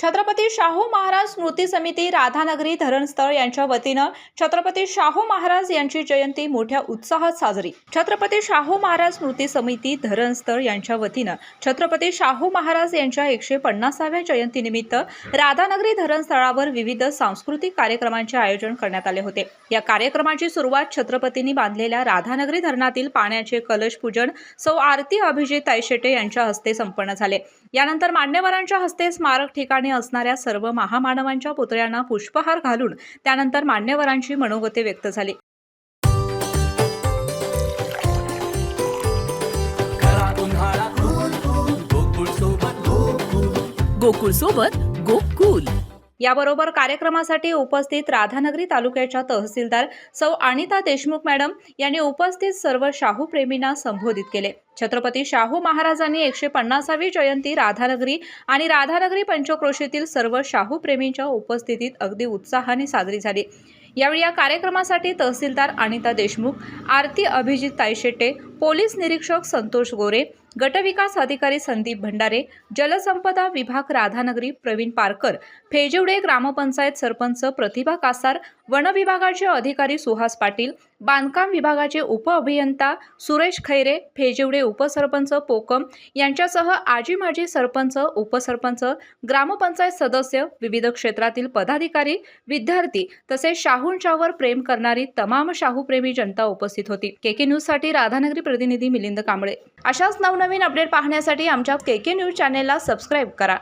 छत्रपती शाहू महाराज स्मृती समिती राधानगरी धरणस्थळ यांच्या वतीनं छत्रपती शाहू महाराज यांची जयंती मोठ्या उत्साहात साजरी। छत्रपती शाहू महाराज स्मृती समिती धरणस्थळ यांच्या वतीनं छत्रपती शाहू महाराज यांच्या 150व्या जयंतीनिमित्त राधानगरी धरणस्थळावर विविध सांस्कृतिक कार्यक्रमांचे आयोजन करण्यात आले होते। या कार्यक्रमाची सुरुवात छत्रपतींनी बांधलेल्या राधानगरी धरणातील पाण्याचे कलश पूजन सौ आरती अभिजित तायशेटे यांच्या हस्ते संपन्न झाले। यानंतर मान्यवरांच्या हस्ते स्मारक ठिकाणी असणाऱ्या सर्व महामानवांच्या पुतळ्यांना पुष्पहार घालून त्यानंतर मान्यवरांची मनोगते व्यक्त झाली। गोकुळ सोबत गोकुल। याबरोबर कार्यक्रमासाठी उपस्थित राधानगरी तालुक्याच्या तहसीलदार सौ अनिता देशमुख मॅडम यांनी उपस्थित सर्व शाहू प्रेमींना संबोधित केले। छत्रपती शाहू महाराजांनी 150वी जयंती राधानगरी आणि राधानगरी पंचक्रोशीतील सर्व शाहू प्रेमींच्या उपस्थितीत अगदी उत्साहाने साजरी झाली। यावेळी या कार्यक्रमासाठी तहसीलदार अनिता देशमुख, आरती अभिजित तायशेटे, पोलीस निरीक्षक संतोष गोरे, गटविकास अधिकारी संदीप भंडारे, जलसंपदा विभाग राधानगरी प्रवीण पारकर, फेजिवडे ग्रामपंचायत सरपंच प्रतिभा कासार, वन विभागाचे अधिकारी सुहास पाटील, बांधकाम विभागाचे उपअभियंता सुरेश खैरे, फेजिवडे उपसरपंच पोकम यांच्यासह आजी माजी सरपंच, उपसरपंच, ग्रामपंचायत सदस्य, विविध क्षेत्रातील पदाधिकारी, विद्यार्थी तसेच शाहूंच्यावर प्रेम करणारी तमाम शाहूप्रेमी जनता उपस्थित होती। केके न्यूज साठी राधानगरी प्रतिनिधी मिलिंद कांबळे। अशाच नवनवीन अपडेट पाहण्यासाठी आमच्या केके न्यूज चॅनेलला सबस्क्राईब करा।